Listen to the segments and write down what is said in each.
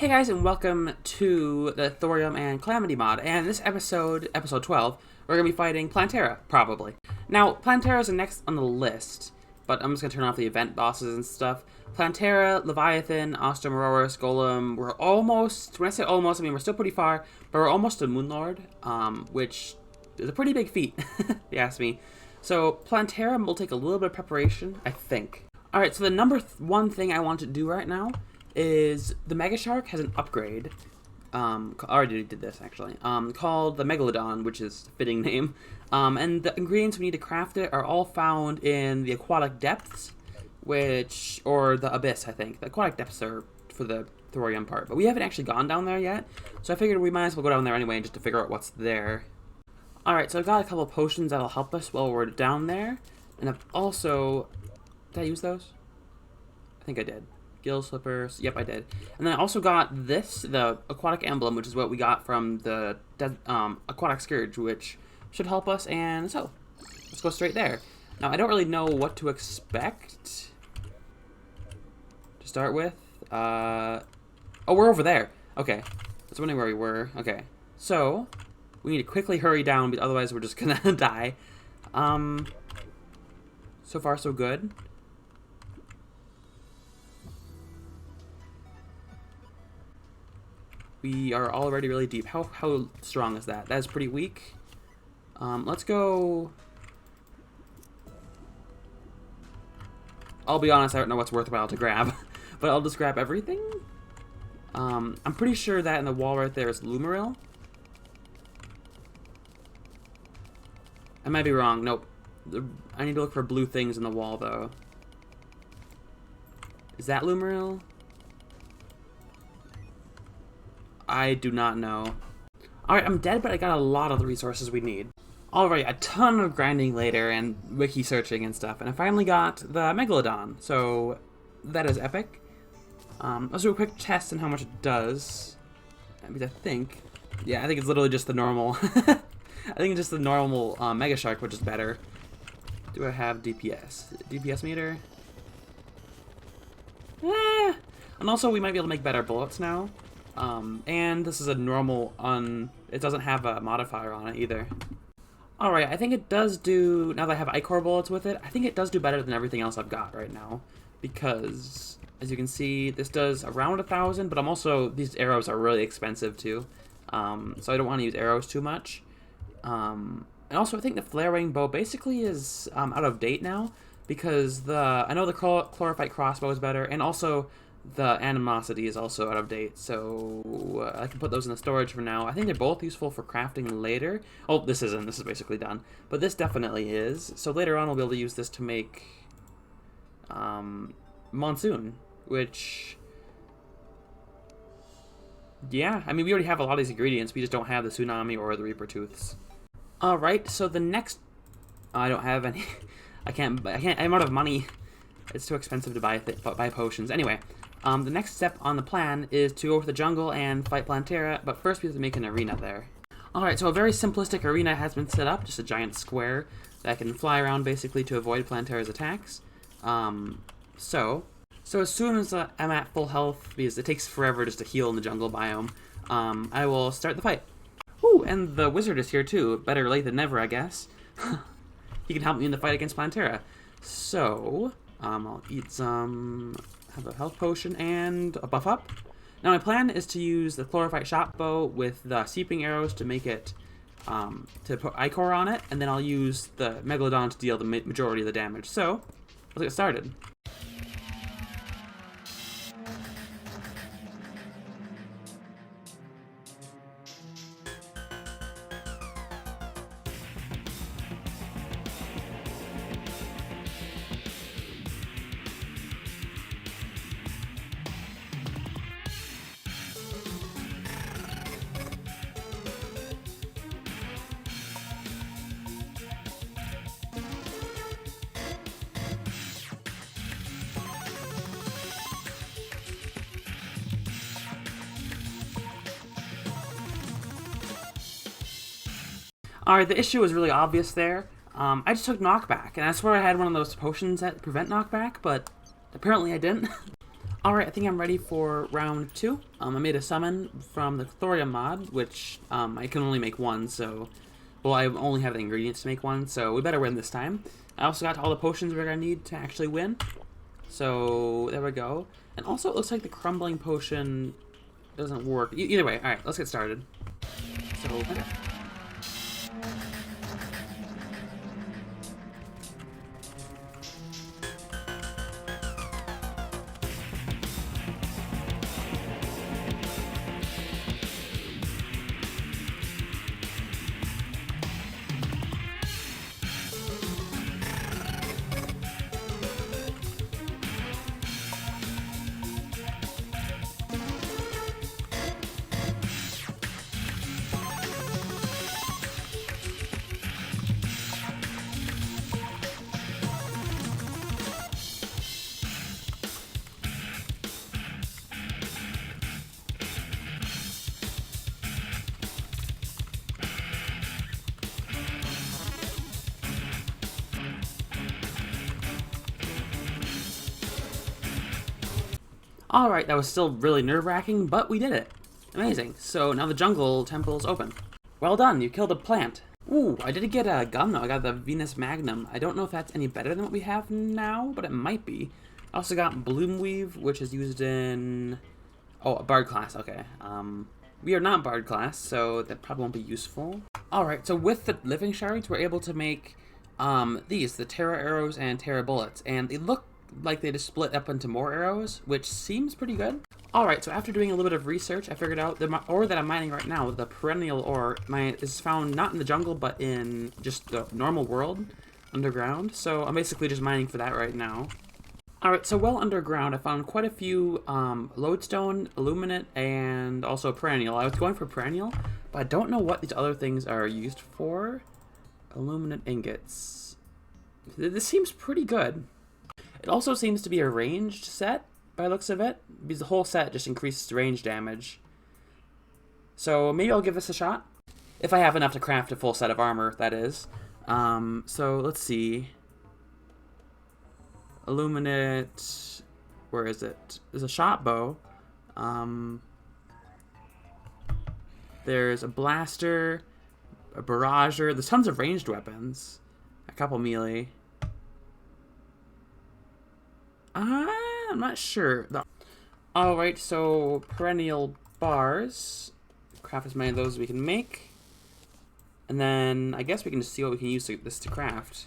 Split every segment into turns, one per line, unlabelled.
Hey guys, and welcome to the Thorium and Calamity mod. And this episode 12, we're going to be fighting Plantera, probably. Now, Plantera is the next on the list, but I'm just going to turn off the event bosses and stuff. Plantera, Leviathan, Osteomorosaurus, Golem, we're almost, when I say almost, I mean we're still pretty far, but we're almost to Moonlord, which is a pretty big feat, if you ask me. So, Plantera will take a little bit of preparation, I think. Alright, so the number one thing I want to do right now is the Mega Shark has an upgrade. I already did this actually. Called the Megalodon, which is a fitting name. And the ingredients we need to craft it are all found in the aquatic depths, or the abyss, I think. The aquatic depths are for the thorium part, but we haven't actually gone down there yet. So I figured we might as well go down there anyway just to figure out what's there. Alright, so I've got a couple potions that'll help us while we're down there. And I've also... Did I use those? I think I did. Gill slippers. Yep, I did. And then I also got this, the Aquatic Emblem, which is what we got from the Aquatic Scourge, which should help us. And so, let's go straight there. Now, I don't really know what to expect to start with. Oh, we're over there. Okay. I was wondering where we were. Okay. So, we need to quickly hurry down, but otherwise we're just gonna die. So far, so good. We are already really deep. How strong is that? That is pretty weak. Let's go... I'll be honest, I don't know what's worthwhile to grab. But I'll just grab everything. I'm pretty sure that in the wall right there is Lumaril. I might be wrong. Nope. I need to look for blue things in the wall, though. Is that Lumaril? I do not know. Alright, I'm dead, but I got a lot of the resources we need. Alright, a ton of grinding later and wiki searching and stuff, and I finally got the Megalodon, so that is epic. Let's do a quick test on how much it does. Because I think it's literally just the normal. I think it's just the normal Mega Shark, which is better. Do I have DPS? DPS meter? And also, we might be able to make better bullets now. And this is a normal it doesn't have a modifier on it either. Alright, I think it does do, now that I have Ichor bullets with it, I think it does do better than everything else I've got right now. Because, as you can see, this does around 1,000, but I'm also, these arrows are really expensive too. So I don't want to use arrows too much. And also I think the flaring bow basically is out of date now, because I know the chlorophyte crossbow is better, and also the animosity is also out of date, so I can put those in the storage for now. I think they're both useful for crafting later. Oh, this isn't. This is basically done. But this definitely is. So later on we'll be able to use this to make Monsoon, which... Yeah, I mean, we already have a lot of these ingredients. We just don't have the Tsunami or the Reaper Tooths. Alright, so the next... I don't have any... I can't... I'm out of money. It's too expensive to buy potions. Anyway... the next step on the plan is to go over the jungle and fight Plantera, but first we have to make an arena there. Alright, so a very simplistic arena has been set up, just a giant square that can fly around basically to avoid Plantera's attacks. So as soon as I'm at full health, because it takes forever just to heal in the jungle biome, I will start the fight. Ooh, and the wizard is here too. Better late than never, I guess. He can help me in the fight against Plantera. So, I'll eat some... have a health potion and a buff up. Now my plan is to use the chlorophyte shot bow with the seeping arrows to make it, to put Ichor on it, and then I'll use the Megalodon to deal the majority of the damage. So, let's get started. Alright, the issue was really obvious there. I just took knockback, and I swear I had one of those potions that prevent knockback, but apparently I didn't. Alright, I think I'm ready for round 2. I made a summon from the Thorium mod, which I can only make one, so... Well, I only have the ingredients to make one, so we better win this time. I also got all the potions we're going to need to actually win. So, there we go. And also, it looks like the crumbling potion doesn't work. Either way, alright, let's get started. So, okay. Alright, that was still really nerve-wracking, but we did it. Amazing. So now the jungle temple is open. Well done, you killed a plant. Ooh, I did get a gun though. I got the Venus Magnum. I don't know if that's any better than what we have now, but it might be. I also got Bloom Weave, which is used in... Oh, a Bard class, okay. We are not Bard class, so that probably won't be useful. Alright, so with the living shards, we're able to make the Terra arrows and Terra bullets, and they look like they just split up into more arrows, which seems pretty good. Alright, so after doing a little bit of research, I figured out the ore that I'm mining right now, the perennial ore, is found not in the jungle, but in just the normal world, underground. So I'm basically just mining for that right now. Alright, so well underground, I found quite a few lodestone, illuminate, and also perennial. I was going for perennial, but I don't know what these other things are used for. Illuminate ingots. This seems pretty good. It also seems to be a ranged set, by the looks of it, because the whole set just increases range damage. So maybe I'll give this a shot. If I have enough to craft a full set of armor, that is. So let's see. Illuminate... Where is it? There's a shot bow. There's a blaster, a barrager. There's tons of ranged weapons. A couple melee. I'm not sure. Alright, so perennial bars. Craft as many of those as we can make. And then I guess we can just see what we can use this to craft.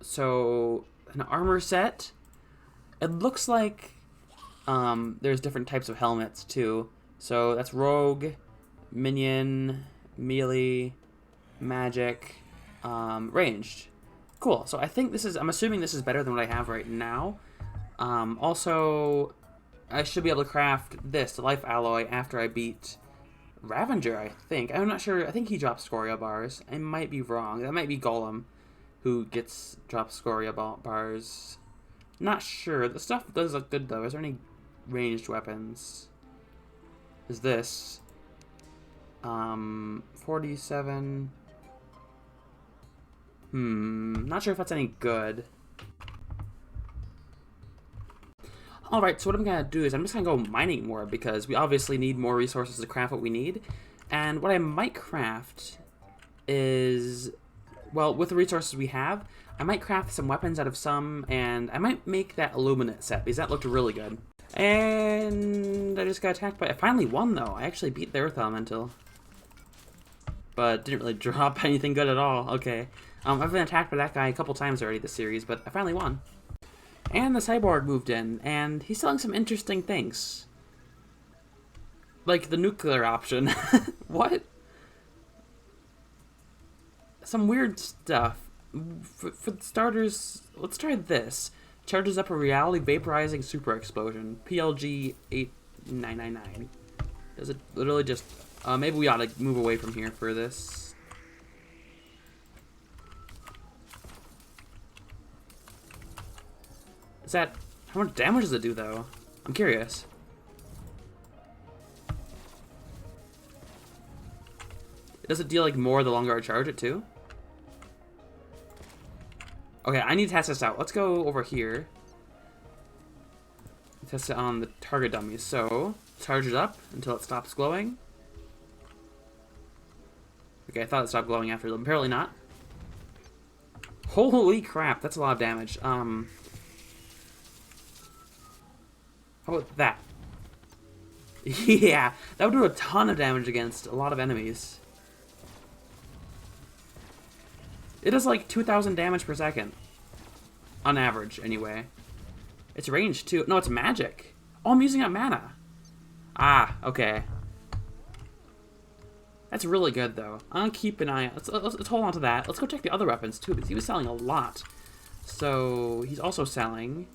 So, an armor set. It looks like there's different types of helmets too. So that's rogue, minion, melee, magic, ranged. Cool, so I think this is, I'm assuming this is better than what I have right now. Also, I should be able to craft this, the life alloy, after I beat Ravager, I think. I'm not sure, I think he drops scoria bars. I might be wrong, that might be Golem, who drops scoria bars. Not sure, the stuff does look good though. Is there any ranged weapons? Is this? 47... not sure if that's any good. Alright, so what I'm gonna do is I'm just gonna go mining more because we obviously need more resources to craft what we need. And what I might craft is, well, with the resources we have, I might craft some weapons out of some, and I might make that illuminate set because that looked really good. And I just got attacked by, I finally won though. I actually beat the Earth Elemental. But didn't really drop anything good at all. Okay. I've been attacked by that guy a couple times already this series, but I finally won. And the cyborg moved in, and he's selling some interesting things. Like the nuclear option. What? Some weird stuff. For starters, let's try this. Charges up a reality vaporizing super explosion. PLG 8999. Does it literally just... maybe we ought to move away from here for this. Is that... How much damage does it do, though? I'm curious. Does it deal, like, more the longer I charge it, too? Okay, I need to test this out. Let's go over here. test it on the target dummies. So, charge it up until it stops glowing. Okay, I thought it stopped glowing after them. Apparently not. Holy crap, that's a lot of damage. How about that? Yeah, that would do a ton of damage against a lot of enemies. It does like 2,000 damage per second. On average, anyway. It's ranged too. No, it's magic. Oh, I'm using up mana. Ah, okay. That's really good, though. I'm gonna keep an eye. Let's hold on to that. Let's go check the other weapons too, because he was selling a lot. So he's also selling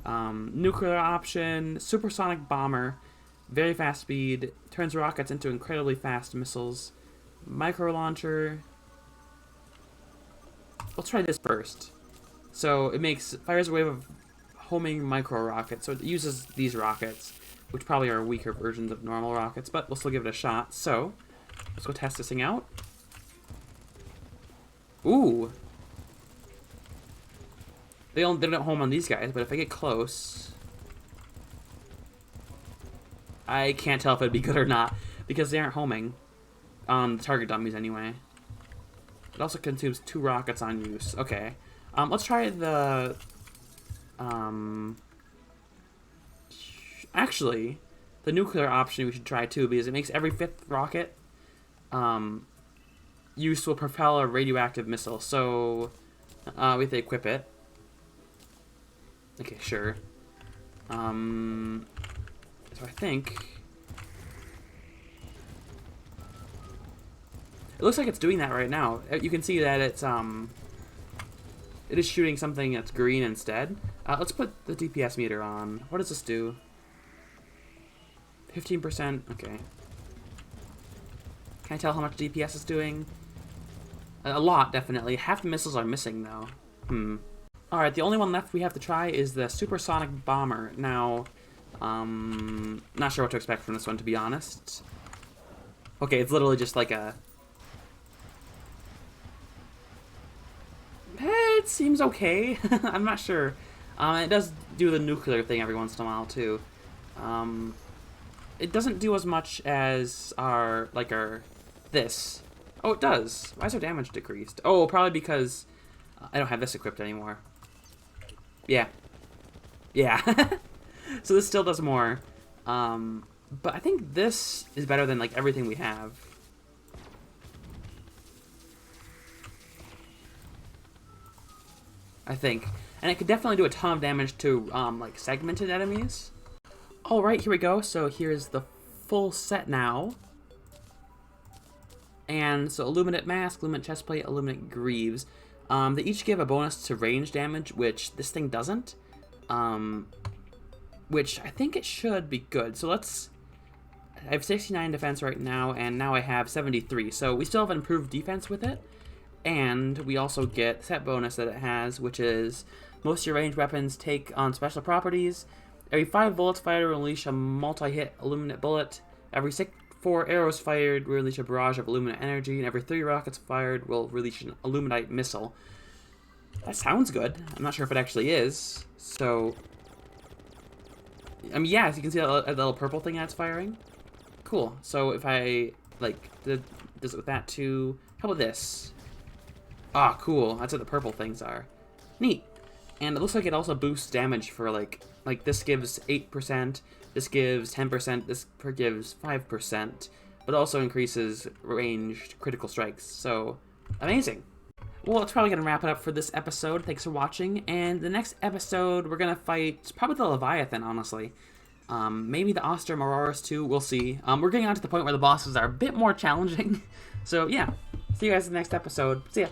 nuclear option, Supersonic Bomber, very fast speed, turns rockets into incredibly fast missiles, micro launcher. Let's try this first. So it fires a wave of homing micro rockets. So it uses these rockets, which probably are weaker versions of normal rockets, but we'll still give it a shot. So let's go test this thing out. Ooh. They don't home on these guys, but if I get close, I can't tell if it'd be good or not, because they aren't homing on the target dummies anyway. It also consumes 2 rockets on use. Okay. Let's try the... Actually, the nuclear option we should try too, because it makes every 5th rocket use will propel a radioactive missile. So, we have to equip it. Okay, sure. So I think... It looks like it's doing that right now. You can see that it's, it is shooting something that's green instead. Let's put the DPS meter on. What does this do? 15%, okay. Can I tell how much DPS is doing? A lot, definitely. Half the missiles are missing, though. Alright, the only one left we have to try is the Supersonic Bomber. Now, not sure what to expect from this one, to be honest. Okay, it's literally just like a... It seems okay. I'm not sure. It does do the nuclear thing every once in a while, too. It doesn't do as much as this. Oh, it does. Why is our damage decreased? Oh, probably because I don't have this equipped anymore. Yeah. Yeah. So this still does more. But I think this is better than, like, everything we have. I think. And it could definitely do a ton of damage to, like, segmented enemies. Alright, here we go. So here's the full set now. And so Illuminate Mask, Illuminate Chestplate, Illuminate Greaves. They each give a bonus to range damage, which this thing doesn't. Which I think it should be good. So I have 69 defense right now, and now I have 73. So we still have an improved defense with it. And we also get set bonus that it has, which is most of your ranged weapons take on special properties. Every 5 bullets fired will unleash a multi-hit Illuminate bullet. Every 4 arrows fired will release a barrage of Illuminate energy, and every 3 rockets fired will release an Illuminite missile. That sounds good. I'm not sure if it actually is. So, I mean, yeah, as you can see that little purple thing that's firing. Cool. So if I, like, does it with that too? How about this? Ah, cool. That's what the purple things are. Neat. And it looks like it also boosts damage for, like this gives 8%, this gives 10%, this gives 5%, but also increases ranged critical strikes. So, amazing. Well, that's probably going to wrap it up for this episode. Thanks for watching. And the next episode, we're going to fight probably the Leviathan, honestly. Maybe the Ostrom Auroras too. We'll see. We're getting on to the point where the bosses are a bit more challenging. So, yeah. See you guys in the next episode. See ya.